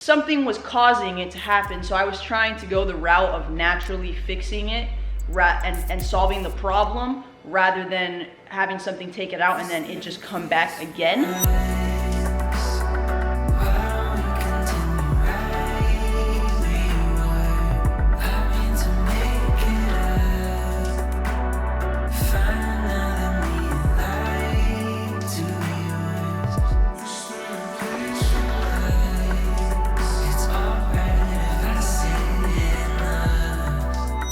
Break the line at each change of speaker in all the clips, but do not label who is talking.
Something was causing it to happen, so I was trying to go the route of naturally fixing it and solving the problem rather than having something take it out and then it just come back again.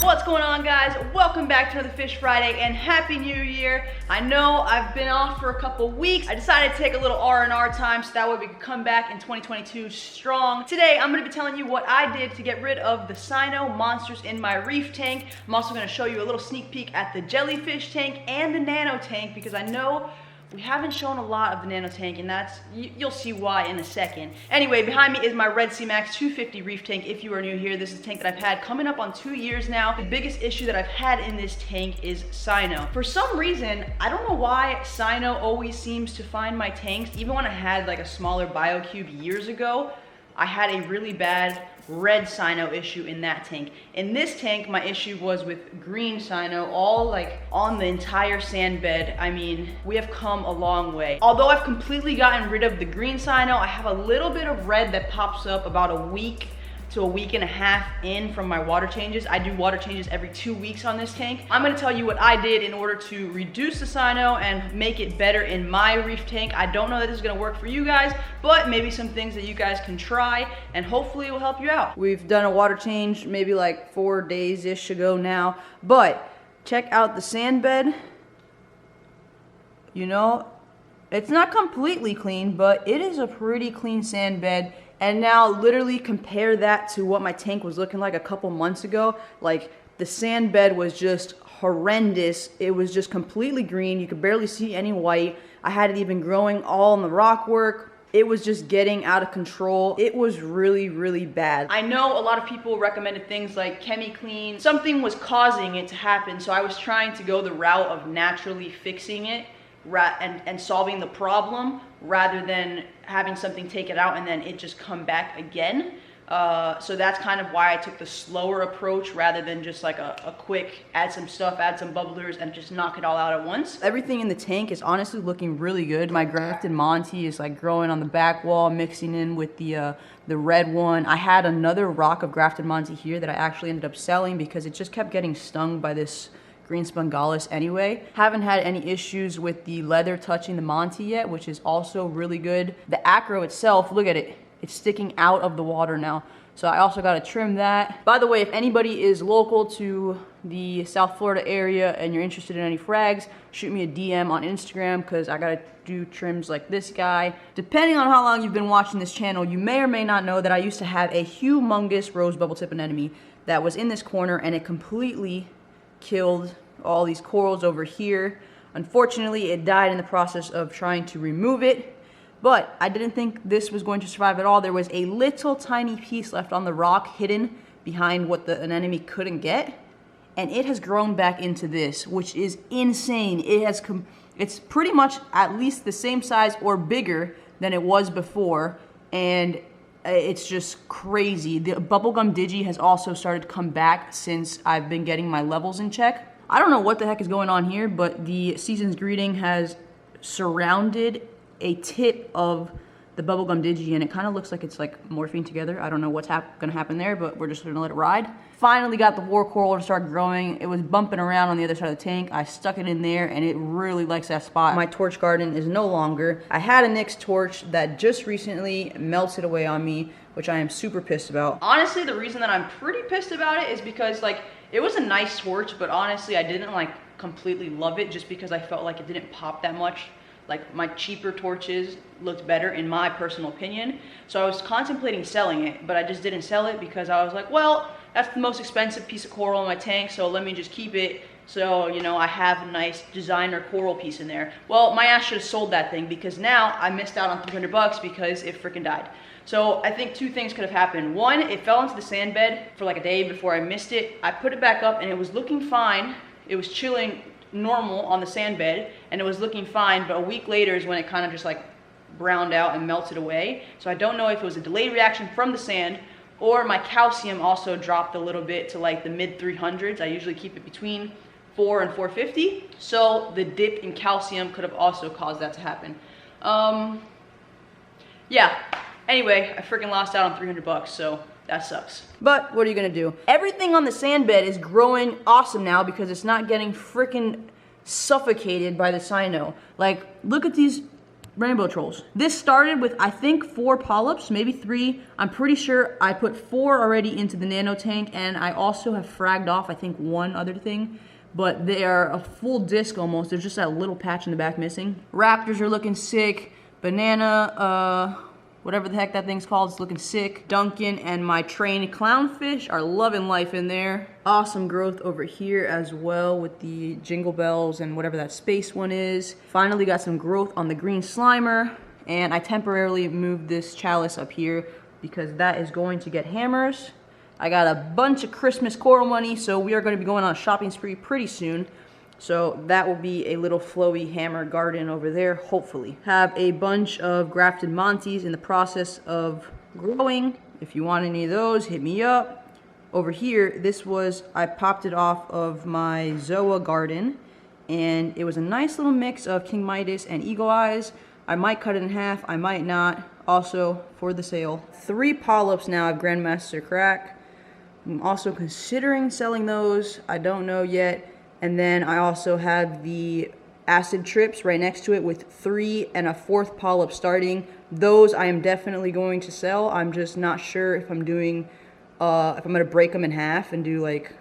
What's going on, guys? Welcome back to another Fish Friday and Happy New Year. I know I've been off for a couple weeks. I decided to take a little R&R time so that way we could come back in 2022 strong. Today, I'm gonna be telling you what I did to get rid of the Cyano monsters in my reef tank. I'm also gonna show you a little sneak peek at the Jellyfish tank and the Nano tank because I know we haven't shown a lot of the Nano tank, and you'll see why in a second. Anyway, behind me is my Red Sea Max 250 reef tank. If you are new here, this is a tank that I've had coming up on 2 years now. The biggest issue that I've had in this tank is Cyano. For some reason, I don't know why Cyano always seems to find my tanks. Even when I had like a smaller BioCube years ago, I had a really bad red Cyano issue in that tank. In this tank, my issue was with green Cyano, all like on the entire sand bed. I mean, we have come a long way. Although I've completely gotten rid of the green Cyano, I have a little bit of red that pops up about a week to a week and a half in from my water changes. I do water changes every 2 weeks on this tank. I'm gonna tell you what I did in order to reduce the Cyano and make it better in my reef tank. I don't know that this is gonna work for you guys, but maybe some things that you guys can try and hopefully it will help you out. We've done a water change maybe like 4 days-ish ago now, but check out the sand bed. You know, it's not completely clean, but it is a pretty clean sand bed. And now literally compare that to what my tank was looking like a couple months ago. Like the sand bed was just horrendous. It was just completely green. You could barely see any white. I had it even growing all in the rock work. It was just getting out of control. It was really, really bad. I know a lot of people recommended things like ChemiClean. Something was causing it to happen, so I was trying to go the route of naturally fixing it and solving the problem rather than having something take it out and then it just come back again. So that's kind of why I took the slower approach rather than just like a quick add some stuff, add some bubblers and just knock it all out at once. Everything in the tank is honestly looking really good. My grafted Monty is like growing on the back wall, mixing in with the red one. I had another rock of grafted Monty here that I actually ended up selling because it just kept getting stung by this green spongalis anyway. Haven't had any issues with the leather touching the Monty yet, which is also really good. The acro itself, look at it. It's sticking out of the water now. So I also gotta trim that. By the way, if anybody is local to the South Florida area and you're interested in any frags, shoot me a DM on Instagram because I gotta do trims like this guy. Depending on how long you've been watching this channel, you may or may not know that I used to have a humongous rose bubble tip anemone that was in this corner and it completely killed all these corals over here. Unfortunately, it died in the process of trying to remove it, but I didn't think this was going to survive at all. There was a little tiny piece left on the rock hidden behind what the anemone couldn't get, and it has grown back into this, which is insane. It's pretty much at least the same size or bigger than it was before, and it's just crazy. The bubblegum digi has also started to come back since I've been getting my levels in check. I don't know what the heck is going on here, but the season's greeting has surrounded a tip of the bubblegum digi and it kind of looks like it's like morphing together. I don't know what's gonna happen there, but we're just gonna let it ride. Finally got the war coral to start growing. It was bumping around on the other side of the tank. I stuck it in there and it really likes that spot. My torch garden is no longer. I had a NYX torch that just recently melted away on me, which I am super pissed about. Honestly, the reason that I'm pretty pissed about it is because like, it was a nice torch, but honestly, I didn't like completely love it just because I felt like it didn't pop that much. Like my cheaper torches looked better in my personal opinion. So I was contemplating selling it, but I just didn't sell it because I was like, well, that's the most expensive piece of coral in my tank, so let me just keep it. So, you know, I have a nice designer coral piece in there. Well, my ass should have sold that thing because now I missed out on 300 bucks because it freaking died. So I think two things could have happened. One, it fell into the sand bed for like a day before I missed it. I put it back up and it was looking fine. It was chilling normal on the sand bed and it was looking fine, but a week later is when it kind of just like browned out and melted away. So I don't know if it was a delayed reaction from the sand or my calcium also dropped a little bit to like the mid 300s. I usually keep it between 4 and 450. So the dip in calcium could have also caused that to happen. Yeah, anyway, I freaking lost out on 300 bucks, so that sucks. But what are you gonna do? Everything on the sand bed is growing awesome now because it's not getting freaking suffocated by the cyano. Like, look at these rainbow trolls. This started with, I think, 4 polyps, maybe 3. I'm pretty sure I put 4 already into the nano tank, and I also have fragged off, I think, 1 other thing. But they are a full disc almost. There's just that little patch in the back missing. Raptors are looking sick. Banana, whatever the heck that thing's called, is looking sick. Duncan and my trained clownfish are loving life in there. Awesome growth over here as well with the jingle bells and whatever that space one is. Finally got some growth on the green slimer, and I temporarily moved this chalice up here because that is going to get hammers. I got a bunch of Christmas coral money, so we are going to be going on a shopping spree pretty soon. So that will be a little flowy hammer garden over there, hopefully. Have a bunch of grafted Montes in the process of growing. If you want any of those, hit me up. Over here, this was, I popped it off of my Zoa garden, and it was a nice little mix of King Midas and Eagle Eyes. I might cut it in half, I might not. Also, for the sale. 3 polyps now of Grandmaster Crack. I'm also considering selling those. I don't know yet. And then I also have the acid trips right next to it with 3 and a 4th polyp starting. Those I am definitely going to sell. I'm just not sure if I'm doing, if I'm gonna break them in half and do like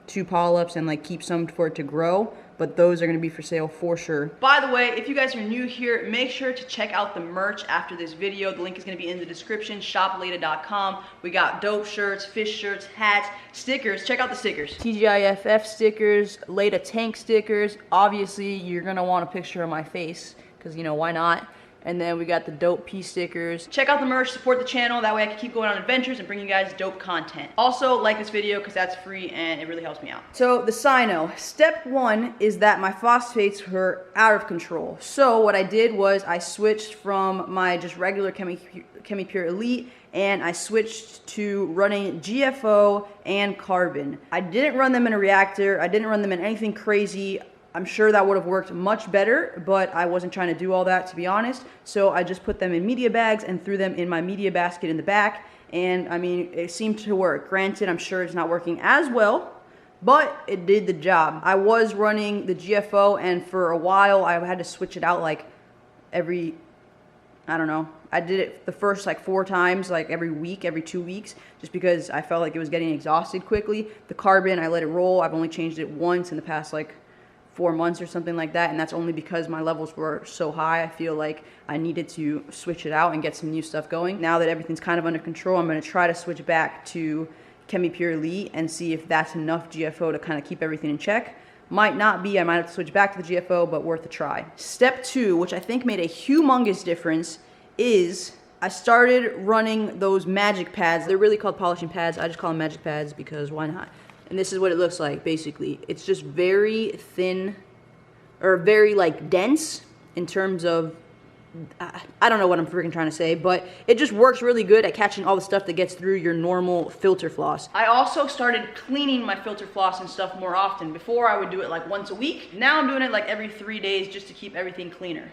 2 polyps and like keep some for it to grow. But those are gonna be for sale for sure. By the way, if you guys are new here, make sure to check out the merch after this video. The link is gonna be in the description, shopleda.com. We got dope shirts, fish shirts, hats, stickers. Check out the stickers. TGIFF stickers, Leda tank stickers. Obviously, you're gonna want a picture of my face, because you know, why not? And then we got the dope P stickers. Check out the merch, support the channel. That way I can keep going on adventures and bring you guys dope content. Also, like this video because that's free and it really helps me out. So the cyano. Step 1 is that my phosphates were out of control. So what I did was I switched from my just regular ChemiPure Elite and I switched to running GFO and carbon. I didn't run them in a reactor. I didn't run them in anything crazy. I'm sure that would have worked much better, but I wasn't trying to do all that, to be honest. So I just put them in media bags and threw them in my media basket in the back. And I mean, it seemed to work. Granted, I'm sure it's not working as well, but it did the job. I was running the GFO, and for a while, I had to switch it out like every, I don't know. I did it the first like 4 times, like every week, every 2 weeks, just because I felt like it was getting exhausted quickly. The carbon, I let it roll. I've only changed it once in the past like 4 months or something like that, and that's only because my levels were so high. I feel like I needed to switch it out and get some new stuff going. Now that everything's kind of under control, I'm going to try to switch back to ChemiPure Elite and see if that's enough GFO to kind of keep everything in check. Might not be. I might have to switch back to the GFO, but worth a try. Step 2, which I think made a humongous difference, is I started running those magic pads. They're really called polishing pads. I just call them magic pads because why not? And this is what it looks like, basically. It's just very thin, or very, like, dense in terms of, I don't know what I'm freaking trying to say, but it just works really good at catching all the stuff that gets through your normal filter floss. I also started cleaning my filter floss and stuff more often. Before, I would do it, like, once a week. Now I'm doing it, like, every 3 days just to keep everything cleaner.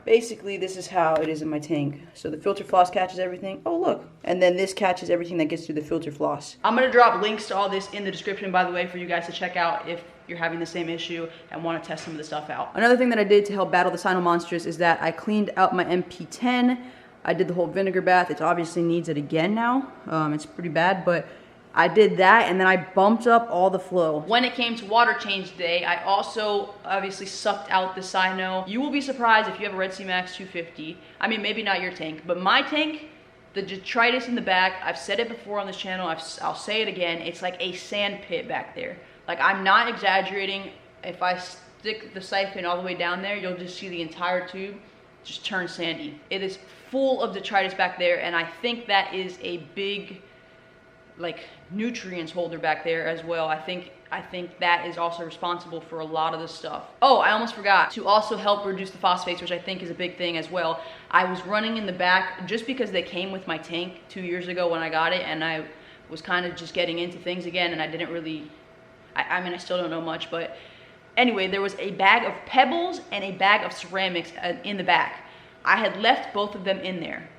Basically, this is how it is in my tank. So the filter floss catches everything. Oh, look. And then this catches everything that gets through the filter floss. I'm going to drop links to all this in the description, by the way, for you guys to check out if you're having the same issue and want to test some of the stuff out. Another thing that I did to help battle the cyano monsters is that I cleaned out my MP10. I did the whole vinegar bath. It obviously needs it again now. It's pretty bad, but I did that, and then I bumped up all the flow. When it came to water change day, I also obviously sucked out the cyano. You will be surprised if you have a Red Sea Max 250. I mean, maybe not your tank, but my tank, the detritus in the back, I've said it before on this channel, I'll say it again, it's like a sand pit back there. Like, I'm not exaggerating. If I stick the siphon all the way down there, you'll just see the entire tube just turn sandy. It is full of detritus back there, and I think that is a big, like nutrients holder back there as well. I think that is also responsible for a lot of the stuff. Oh, I almost forgot to also help reduce the phosphates, which I think is a big thing as well. I was running in the back just because they came with my tank 2 years ago when I got it, and I was kind of just getting into things again, and I didn't really, I mean, I still don't know much, but anyway, there was a bag of pebbles and a bag of ceramics in the back. I had left both of them in there.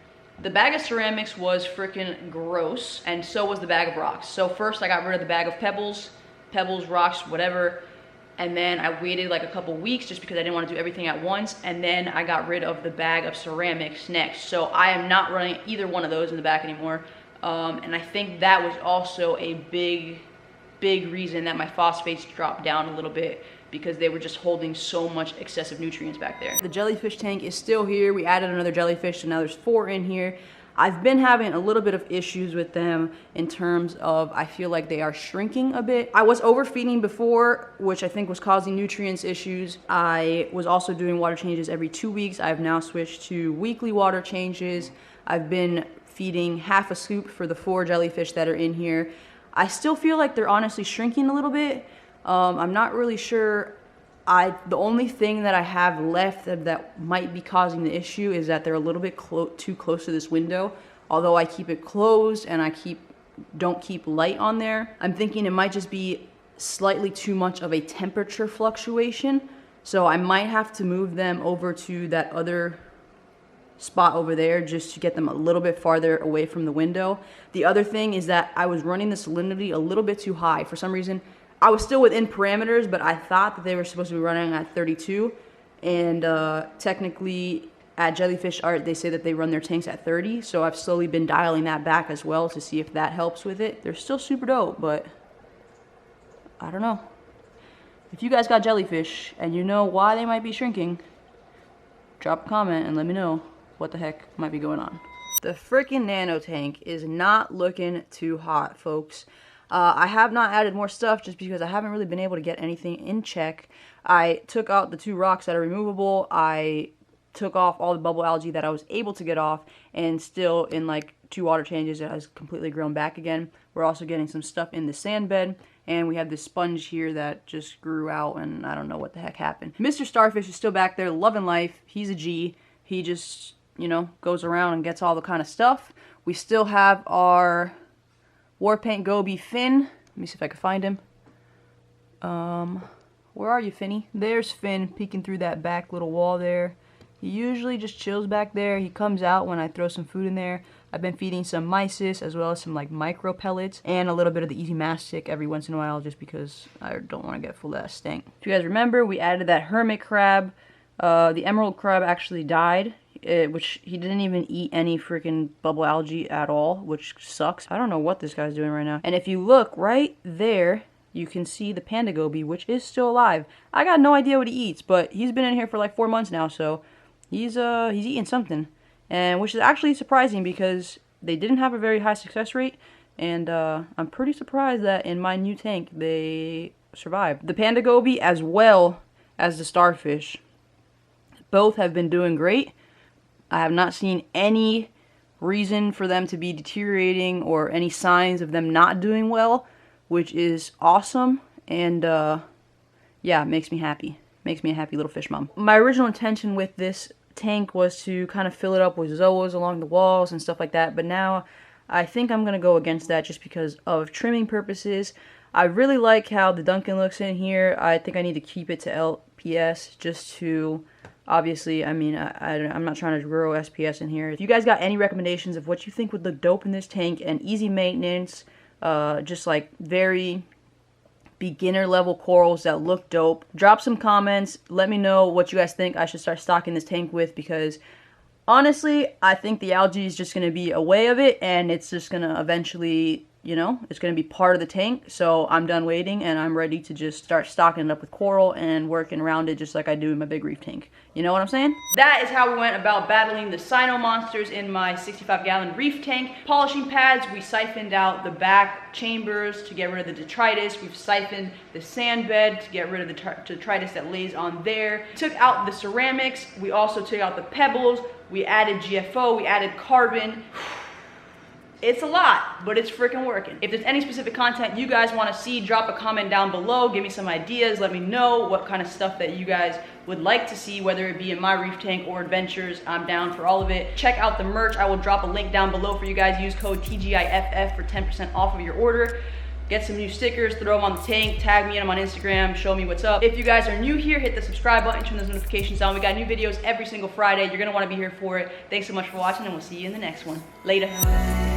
The bag of ceramics was freaking gross, and so was the bag of rocks. So first I got rid of the bag of pebbles, rocks, whatever, and then I waited like a couple weeks just because I didn't want to do everything at once, and then I got rid of the bag of ceramics next. So I am not running either one of those in the back anymore, and I think that was also a big reason that my phosphates dropped down a little bit, because they were just holding so much excessive nutrients back there. The jellyfish tank is still here. We added another jellyfish, so now there's 4 in here. I've been having a little bit of issues with them in terms of, I feel like they are shrinking a bit. I was overfeeding before, which I think was causing nutrients issues. I was also doing water changes every 2 weeks. I've now switched to weekly water changes. I've been feeding half a scoop for the 4 jellyfish that are in here. I still feel like they're honestly shrinking a little bit. I'm not really sure. The only thing that I have left that might be causing the issue is that they're a little bit too close to this window. Although I keep it closed and I don't keep light on there. I'm thinking it might just be slightly too much of a temperature fluctuation. So I might have to move them over to that other spot over there just to get them a little bit farther away from the window. The other thing is that I was running the salinity a little bit too high. For some reason, I was still within parameters, but I thought that they were supposed to be running at 32. And technically at Jellyfish Art, they say that they run their tanks at 30. So I've slowly been dialing that back as well to see if that helps with it. They're still super dope, but I don't know. If you guys got jellyfish and you know why they might be shrinking, drop a comment and let me know what the heck might be going on. The freaking Nano tank is not looking too hot, folks. I have not added more stuff just because I haven't really been able to get anything in check. I took out the 2 rocks that are removable. I took off all the bubble algae that I was able to get off, and still in like 2 water changes it has completely grown back again. We're also getting some stuff in the sand bed, and we have this sponge here that just grew out and I don't know what the heck happened. Mr. Starfish is still back there loving life. He's a G. He just, you know, goes around and gets all the kind of stuff. We still have our War Paint Goby Finn. Let me see if I can find him. Where are you, Finny? There's Finn peeking through that back little wall there. He usually just chills back there. He comes out when I throw some food in there. I've been feeding some mysis as well as some like micro pellets and a little bit of the Easy Mastic every once in a while just because I don't want to get full of that stank. If you guys remember, we added that hermit crab. The emerald crab actually died. Which he didn't even eat any freaking bubble algae at all, which sucks. I don't know what this guy's doing right now. And if you look right there, you can see the panda goby, which is still alive. I got no idea what he eats, but he's been in here for like 4 months now, so he's eating something, and which is actually surprising because they didn't have a very high success rate, and I'm pretty surprised that in my new tank they survived. The panda goby as well as the starfish both have been doing great. I have not seen any reason for them to be deteriorating or any signs of them not doing well, which is awesome, and yeah, it makes me happy. Makes me a happy little fish mom. My original intention with this tank was to kind of fill it up with zoas along the walls and stuff like that, but now I think I'm going to go against that just because of trimming purposes. I really like how the Duncan looks in here. I think I need to keep it to LPS just to... Obviously, I mean, I'm not trying to grow SPS in here. If you guys got any recommendations of what you think would look dope in this tank and easy maintenance, just like very beginner level corals that look dope, drop some comments. Let me know what you guys think I should start stocking this tank with, because honestly, I think the algae is just going to be a way of it, and it's just going to eventually, you know, it's going to be part of the tank. So I'm done waiting, and I'm ready to just start stocking it up with coral and working around it just like I do in my big reef tank. You know what I'm saying? That is how we went about battling the Cyano monsters in my 65-gallon reef tank. Polishing pads, we siphoned out the back chambers to get rid of the detritus. We've siphoned the sand bed to get rid of the detritus that lays on there. Took out the ceramics. We also took out the pebbles. We added GFO. We added carbon. It's a lot, but it's freaking working. If there's any specific content you guys want to see, drop a comment down below. Give me some ideas. Let me know what kind of stuff that you guys would like to see, whether it be in My Reef Tank or adventures. I'm down for all of it. Check out the merch. I will drop a link down below for you guys. Use code TGIFF for 10% off of your order. Get some new stickers, throw them on the tank, tag me in them on Instagram, show me what's up. If you guys are new here, hit the subscribe button, turn those notifications on. We got new videos every single Friday. You're gonna wanna be here for it. Thanks so much for watching, and we'll see you in the next one. Later.